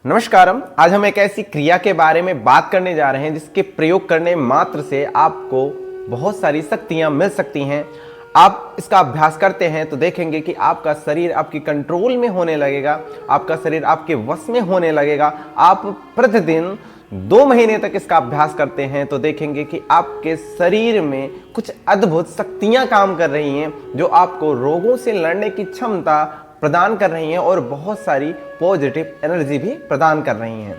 नमस्कारम। आज हम एक ऐसी क्रिया के बारे में बात करने जा रहे हैं जिसके प्रयोग करने मात्र से आपको बहुत सारी शक्तियां मिल सकती हैं। आप इसका अभ्यास करते हैं तो देखेंगे कि आपका शरीर आपकी कंट्रोल में होने लगेगा, आपका शरीर आपके वश में होने लगेगा। आप प्रतिदिन 2 महीने तक इसका अभ्यास करते हैं तो देखेंगे कि आपके शरीर में कुछ अद्भुत शक्तियां काम कर रही हैं जो आपको रोगों से लड़ने की क्षमता प्रदान कर रही हैं और बहुत सारी पॉजिटिव एनर्जी भी प्रदान कर रही हैं।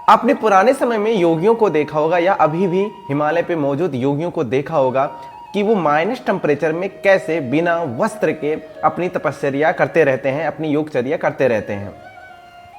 आपने पुराने समय में योगियों को देखा होगा या अभी भी हिमालय पे मौजूद योगियों को देखा होगा कि वो माइनस टेम्परेचर में कैसे बिना वस्त्र के अपनी तपश्चर्या करते रहते हैं, अपनी योगचर्या करते रहते हैं।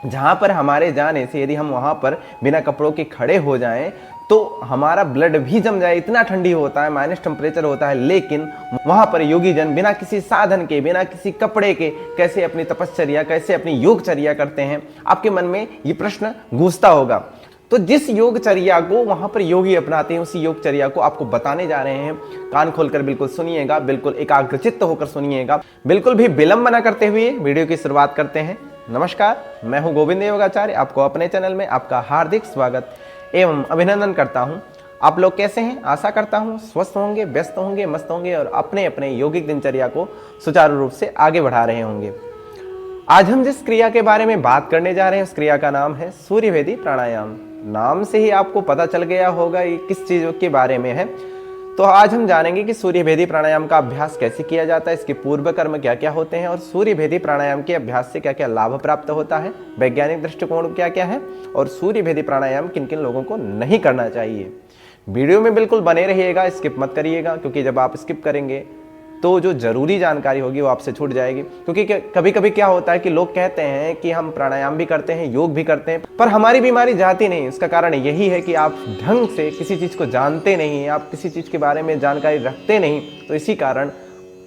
जहाँ पर हमारे जाने से यदि हम वहाँ पर बिना कपड़ों के खड़े हो जाएं तो हमारा ब्लड भी जम जाए, इतना ठंडी होता है, माइनस टेम्परेचर होता है। लेकिन वहाँ पर योगी जन बिना किसी साधन के, बिना किसी कपड़े के कैसे अपनी तपश्चर्या, कैसे अपनी योगचर्या करते हैं। आपके मन में ये प्रश्न गूंजता होगा। तो जिस योगचर्या को वहाँ पर योगी अपनाते हैं उसी योगचर्या को आपको बताने जा रहे हैं। कान खोलकर बिल्कुल सुनिएगा, बिल्कुल एकाग्रचित्त होकर सुनिएगा। बिल्कुल भी विलंब न करते हुए वीडियो की शुरुआत करते हैं। नमस्कार, मैं हूँ गोविंद योगाचार्य। आपको अपने चैनल में आपका हार्दिक स्वागत एवं अभिनंदन करता हूँ। आप लोग कैसे हैं? आशा करता हूँ स्वस्थ होंगे, व्यस्त होंगे, मस्त होंगे और अपने अपने यौगिक दिनचर्या को सुचारू रूप से आगे बढ़ा रहे होंगे। आज हम जिस क्रिया के बारे में बात करने जा रहे हैं उस क्रिया का नाम है सूर्यभेदी प्राणायाम। नाम से ही आपको पता चल गया होगा ये किस चीज़ के बारे में है। तो आज हम जानेंगे कि सूर्यभेदी प्राणायाम का अभ्यास कैसे किया जाता है, इसके पूर्व कर्म क्या क्या होते हैं और सूर्यभेदी प्राणायाम के अभ्यास से क्या क्या लाभ प्राप्त होता है, वैज्ञानिक दृष्टिकोण क्या क्या है और सूर्यभेदी प्राणायाम किन किन लोगों को नहीं करना चाहिए। वीडियो में बिल्कुल बने रहिएगा, स्किप मत करिएगा, क्योंकि जब आप स्किप करेंगे तो जो जरूरी जानकारी होगी वो आपसे छूट जाएगी। क्योंकि कभी कभी क्या होता है कि लोग कहते हैं कि हम प्राणायाम भी करते हैं, योग भी करते हैं, पर हमारी बीमारी जाती नहीं। इसका कारण यही है कि आप ढंग से किसी चीज़ को जानते नहीं, आप किसी चीज़ के बारे में जानकारी रखते नहीं। तो इसी कारण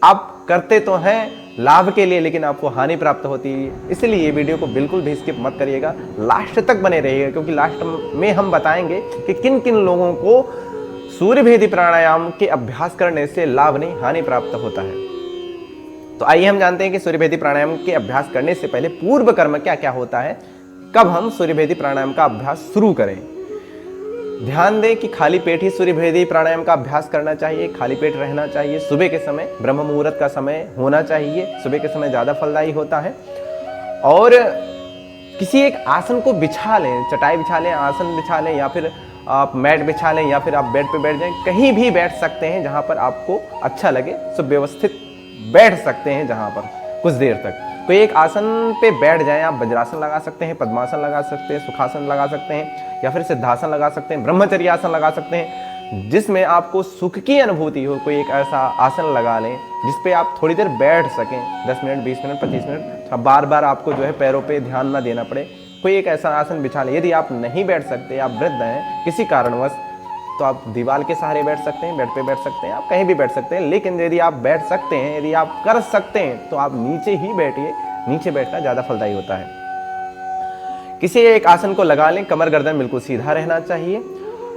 आप करते तो हैं लाभ के लिए, लेकिन आपको हानि प्राप्त होती है। इसलिए ये वीडियो को बिल्कुल भी स्किप मत करिएगा, लास्ट तक बने रहिएगा, क्योंकि लास्ट में हम बताएंगे कि किन किन लोगों को सूर्यभेदी प्राणायाम के अभ्यास करने से लाभ नहीं हानि प्राप्त होता है। तो आइए हम जानते हैं कि सूर्यभेदी प्राणायाम के अभ्यास करने से पहले पूर्व कर्म क्या क्या होता है, कब हम सूर्यभेदी प्राणायाम का अभ्यास शुरू करें। ध्यान दें कि खाली पेट ही सूर्यभेदी प्राणायाम का अभ्यास करना चाहिए, खाली पेट रहना चाहिए। सुबह के समय ब्रह्म मुहूर्त का समय होना चाहिए, सुबह के समय ज़्यादा फलदायी होता है। और किसी एक आसन को बिछा लें, चटाई बिछा लें, आसन बिछा लें, या फिर आप मैट बिछा लें, या फिर आप बेड पे बैठ जाएं। कहीं भी बैठ सकते हैं जहां पर आपको अच्छा लगे, सुव्यवस्थित बैठ सकते हैं जहां पर कुछ देर तक। कोई एक आसन पे बैठ जाएं। आप वज्रासन लगा सकते हैं, पद्मासन लगा सकते हैं, सुखासन लगा सकते हैं, या फिर सिद्धासन लगा सकते हैं, ब्रह्मचर्यासन लगा सकते हैं, जिसमें आपको सुख की अनुभूति हो। कोई एक ऐसा आसन लगा लें जिसपे आप थोड़ी देर बैठ सकें, 10 मिनट, 20 मिनट, 25 मिनट। बार बार आपको जो है पैरों पे ध्यान न देना पड़े। कोई एक ऐसा आसन बिछा लें। यदि आप नहीं बैठ सकते, आप वृद्ध हैं किसी कारणवश, तो आप दीवार के सहारे बैठ सकते हैं, बेड पे बैठ सकते हैं, आप कहीं भी बैठ सकते हैं। लेकिन यदि आप बैठ सकते हैं, यदि आप कर सकते हैं, तो आप नीचे ही बैठिए। नीचे बैठना ज़्यादा फलदायी होता है। किसी एक आसन को लगा लें, कमर गर्दन बिल्कुल सीधा रहना चाहिए।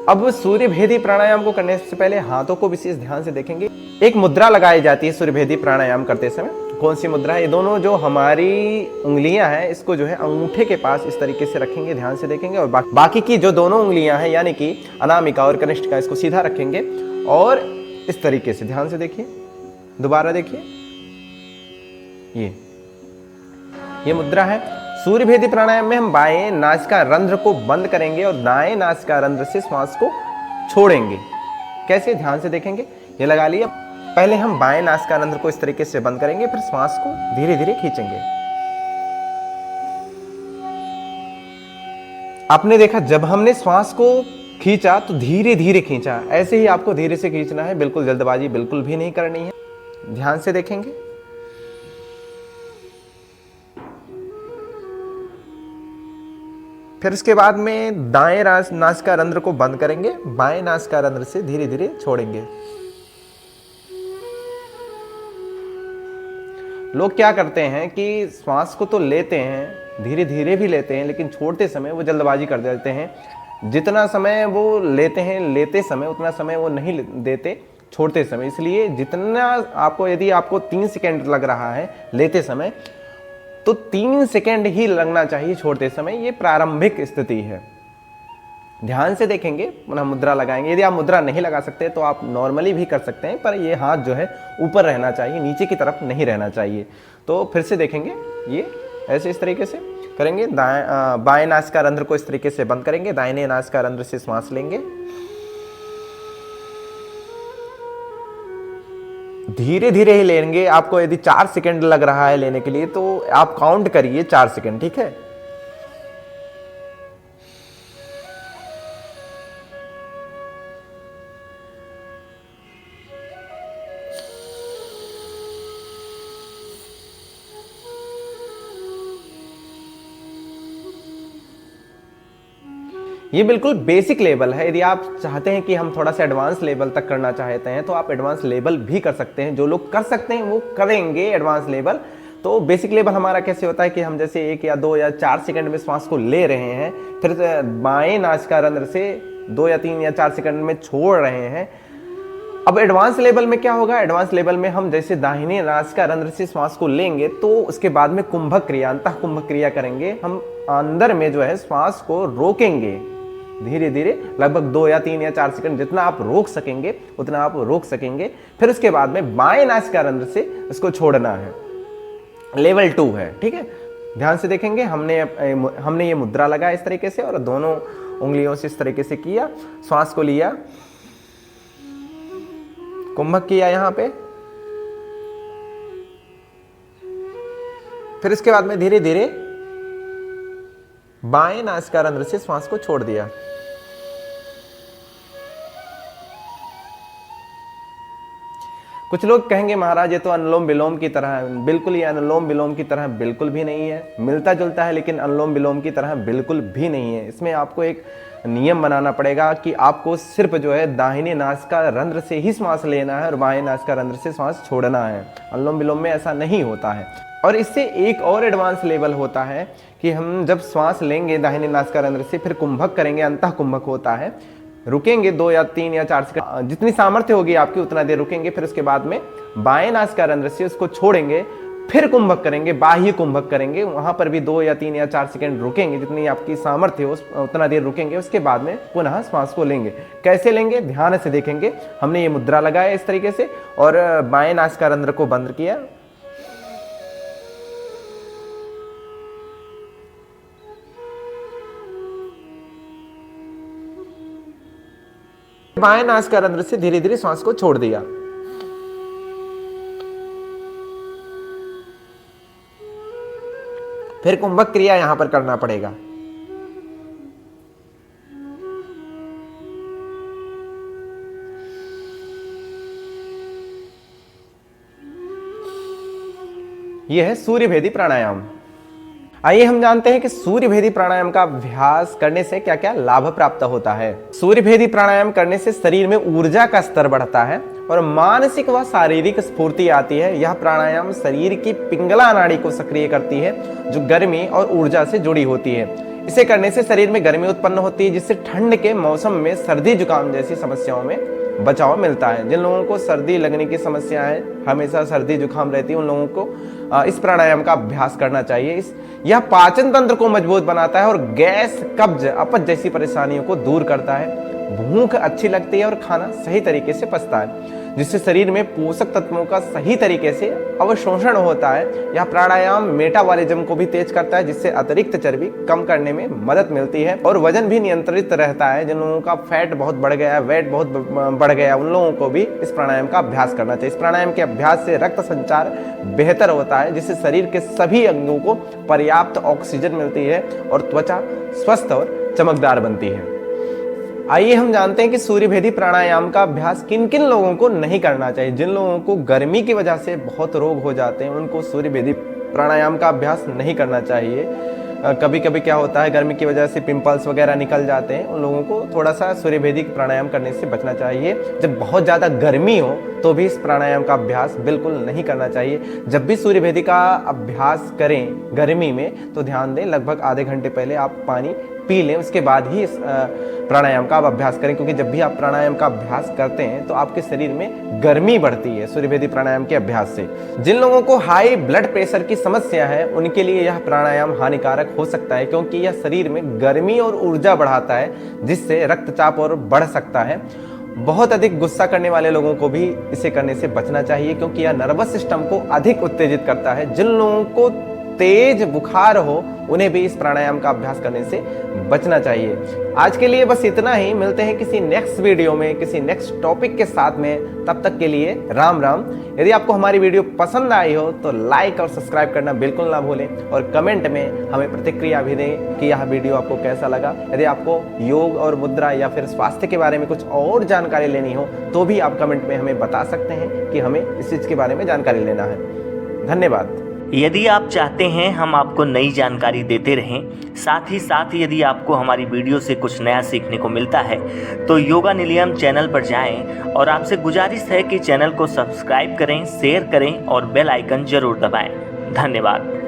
अब सूर्यभेदी प्राणायाम को करने से पहले हाथों को विशेष ध्यान से देखेंगे। एक मुद्रा लगाई जाती है सूर्यभेदी प्राणायाम करते समय। कौन सी मुद्रा है? ये दोनों जो हमारी उंगलियां हैं इसको जो है अंगूठे के पास इस तरीके से रखेंगे, ध्यान से देखेंगे। और बाकी की जो दोनों उंगलियां हैं यानी कि अनामिका और कनिष्ठिका, इसको सीधा रखेंगे और इस तरीके से ध्यान से देखिए। दोबारा देखिए, ये मुद्रा है। सूर्यभेदी प्राणायाम में हम बाएं नासिका रंध्र को बंद करेंगे और दाएं नासिका रंध्र से श्वास को छोड़ेंगे। कैसे? ध्यान से देखेंगे। ये लगा लिया। पहले हम बाएं नासिका रंध्र को इस तरीके से बंद करेंगे, फिर श्वास को धीरे धीरे खींचेंगे। आपने देखा जब हमने श्वास को खींचा तो धीरे धीरे खींचा। ऐसे ही आपको धीरे से खींचना है, बिल्कुल जल्दबाजी बिल्कुल भी नहीं करनी है। ध्यान से देखेंगे। फिर उसके बाद में दाएं नासिका रंध्र को बंद करेंगे, बाएं नासिका रंध्र से धीरे धीरे छोड़ेंगे। लोग क्या करते हैं कि श्वास को तो लेते हैं, धीरे धीरे भी लेते हैं, लेकिन छोड़ते समय वो जल्दबाजी कर देते हैं। जितना समय वो लेते हैं लेते समय उतना समय वो नहीं देते छोड़ते समय। इसलिए जितना आपको, यदि आपको 3 सेकंड लग रहा है लेते समय, तो 3 सेकेंड ही लगना चाहिए छोड़ते समय। ये प्रारंभिक स्थिति है। ध्यान से देखेंगे, पुनः मुद्रा लगाएंगे। यदि आप मुद्रा नहीं लगा सकते तो आप नॉर्मली भी कर सकते हैं, पर ये हाथ जो है ऊपर रहना चाहिए, नीचे की तरफ नहीं रहना चाहिए। तो फिर से देखेंगे, ये ऐसे इस तरीके से करेंगे। बाएं नासिका रंध्र को इस तरीके से बंद करेंगे, दाहिने नासिका रंध्र से श्वास लेंगे। धीरे धीरे ही लेंगे। आपको यदि 4 सेकंड लग रहा है लेने के लिए तो आप काउंट करिए 4 सेकंड, ठीक है। ये बिल्कुल बेसिक लेवल है। यदि आप चाहते हैं कि हम थोड़ा सा एडवांस लेवल तक करना चाहते हैं तो आप एडवांस लेवल भी कर सकते हैं। जो लोग कर सकते हैं वो करेंगे एडवांस लेवल। तो बेसिक लेवल हमारा कैसे होता है कि हम जैसे 1 या 2 या 4 सेकंड में श्वास को ले रहे हैं, फिर बाएं नासिका रंध्र से 2 या 3 या 4 सेकंड में छोड़ रहे हैं। अब एडवांस लेवल में क्या होगा, एडवांस लेवल में हम जैसे दाहिने नासिका रंध्र से श्वास को लेंगे तो उसके बाद में कुंभक क्रिया, अंतः कुंभक क्रिया करेंगे। हम अंदर में जो है श्वास को रोकेंगे धीरे धीरे, लगभग 2 या 3 या 4 सेकंड, जितना आप रोक सकेंगे उतना आप रोक सकेंगे। फिर उसके बाद में बाएं नासिका रंध्र से इसको छोड़ना है। लेवल 2 है, ठीक है। ध्यान से देखेंगे, हमने ये मुद्रा लगाया इस तरीके से और दोनों उंगलियों से इस तरीके से किया, श्वास को लिया, कुंभक किया यहां पे। फिर इसके बाद में धीरे धीरे बाएं नासिका रंध्र से श्वास को छोड़ दिया। कुछ लोग कहेंगे महाराज ये तो अनुलोम विलोम की तरह है। बिल्कुल, ये अनुलोम विलोम की तरह बिल्कुल भी नहीं है। मिलता जुलता है लेकिन अनुलोम विलोम की तरह बिल्कुल भी नहीं है। इसमें आपको एक नियम बनाना पड़ेगा कि आपको सिर्फ जो है दाहिने नासिका रंध्र से ही श्वास लेना है और बाएं नासिका रंध्र से श्वास छोड़ना है। अनुलोम विलोम में ऐसा नहीं होता है। और इससे एक और एडवांस लेवल होता है कि हम जब श्वास लेंगे दाहिने नासिका रंध्र से, फिर कुंभक करेंगे, अंतः कुंभक होता है। रुकेंगे 2 या 3 या 4 सेकंड, जितनी सामर्थ्य होगी आपकी उतना देर रुकेंगे। फिर उसके बाद में बाएं नासिका रंध्र से उसको छोड़ेंगे, फिर कुंभक करेंगे, बाह्य कुंभक करेंगे। वहां पर भी 2 या 3 या 4 सेकंड रुकेंगे, जितनी आपकी सामर्थ्य हो उतना देर रुकेंगे। उसके बाद में पुनः श्वास को लेंगे। कैसे लेंगे, ध्यान से देखेंगे। हमने ये मुद्रा लगाया इस तरीके से और बाएं नासिका रंध्र को बंद किया। बाएं नासिका रंध्र से धीरे धीरे श्वास को छोड़ दिया। फिर कुंभक क्रिया यहां पर करना पड़ेगा। यह है सूर्यभेदी प्राणायाम। आइए हम जानते हैं कि सूर्यभेदी प्राणायाम का अभ्यास करने से क्या क्या लाभ प्राप्त होता है। सूर्यभेदी प्राणायाम करने से शरीर में ऊर्जा का स्तर बढ़ता है और मानसिक व शारीरिक स्फूर्ति आती है। यह प्राणायाम शरीर की पिंगला नाड़ी को सक्रिय करती है जो गर्मी और ऊर्जा से जुड़ी होती है। इसे करने से शरीर में गर्मी उत्पन्न होती है, जिससे ठंड के मौसम में सर्दी जुकाम जैसी समस्याओं में बचाव मिलता है। जिन लोगों को सर्दी लगने की समस्या है, हमेशा सर्दी जुकाम रहती है, उन लोगों को इस प्राणायाम का अभ्यास करना चाहिए। यह पाचन तंत्र को मजबूत बनाता है और गैस, कब्ज, अपच जैसी परेशानियों को दूर करता है। भूख अच्छी लगती है और खाना सही तरीके से पचता है, जिससे शरीर में पोषक तत्वों का सही तरीके से अवशोषण होता है। यह प्राणायाम मेटाबॉलिज्म को भी तेज करता है, जिससे अतिरिक्त चर्बी कम करने में मदद मिलती है और वजन भी नियंत्रित रहता है। जिन लोगों का फैट बहुत बढ़ गया है, वेट बहुत बढ़ गया, उन लोगों को भी इस प्राणायाम का अभ्यास करना चाहिए। इस प्राणायाम के अभ्यास से रक्त संचार बेहतर होता है, जिससे शरीर के सभी अंगों को पर्याप्त ऑक्सीजन मिलती है और त्वचा स्वस्थ और चमकदार बनती है। आइए हम जानते हैं कि सूर्यभेदी प्राणायाम का अभ्यास किन किन लोगों को नहीं करना चाहिए। जिन लोगों को गर्मी की वजह से बहुत रोग हो जाते हैं, उनको सूर्यभेदी प्राणायाम का अभ्यास नहीं करना चाहिए। कभी कभी क्या होता है, गर्मी की वजह से पिंपल्स वगैरह निकल जाते हैं, उन लोगों को थोड़ा सा सूर्यभेदी प्राणायाम करने से बचना चाहिए। जब बहुत ज़्यादा गर्मी हो तो भी इस प्राणायाम का अभ्यास बिल्कुल नहीं करना चाहिए। जब भी सूर्यभेदी का अभ्यास करें गर्मी में तो ध्यान दें, लगभग आधे घंटे पहले आप पानी पी लें, उसके बाद ही इस प्राणायाम का आप अभ्यास करें, क्योंकि जब भी आप प्राणायाम का अभ्यास करते हैं तो आपके शरीर में गर्मी बढ़ती है सूर्यभेदी प्राणायाम के अभ्यास से। जिन लोगों को हाई ब्लड प्रेशर की समस्या है उनके लिए यह प्राणायाम हानिकारक हो सकता है, क्योंकि यह शरीर में गर्मी और ऊर्जा बढ़ाता है, जिससे रक्तचाप और बढ़ सकता है। बहुत अधिक गुस्सा करने वाले लोगों को भी इसे करने से बचना चाहिए, क्योंकि यह नर्वस सिस्टम को अधिक उत्तेजित करता है। जिन लोगों को तेज बुखार हो उन्हें भी इस प्राणायाम का अभ्यास करने से बचना चाहिए। आज के लिए बस इतना ही। मिलते हैं किसी नेक्स्ट वीडियो में किसी नेक्स्ट टॉपिक के साथ में। तब तक के लिए राम राम। यदि आपको हमारी वीडियो पसंद आई हो तो लाइक और सब्सक्राइब करना बिल्कुल ना भूलें, और कमेंट में हमें प्रतिक्रिया भी दें कि यह वीडियो आपको कैसा लगा। यदि आपको योग और मुद्रा या फिर स्वास्थ्य के बारे में कुछ और जानकारी लेनी हो तो भी आप कमेंट में हमें बता सकते हैं कि हमें इस चीज़ के बारे में जानकारी लेना है। धन्यवाद। यदि आप चाहते हैं हम आपको नई जानकारी देते रहें, साथ ही साथ यदि आपको हमारी वीडियो से कुछ नया सीखने को मिलता है तो योगा निलयम चैनल पर जाएं और आपसे गुजारिश है कि चैनल को सब्सक्राइब करें, शेयर करें और बेल आइकन जरूर दबाएं। धन्यवाद।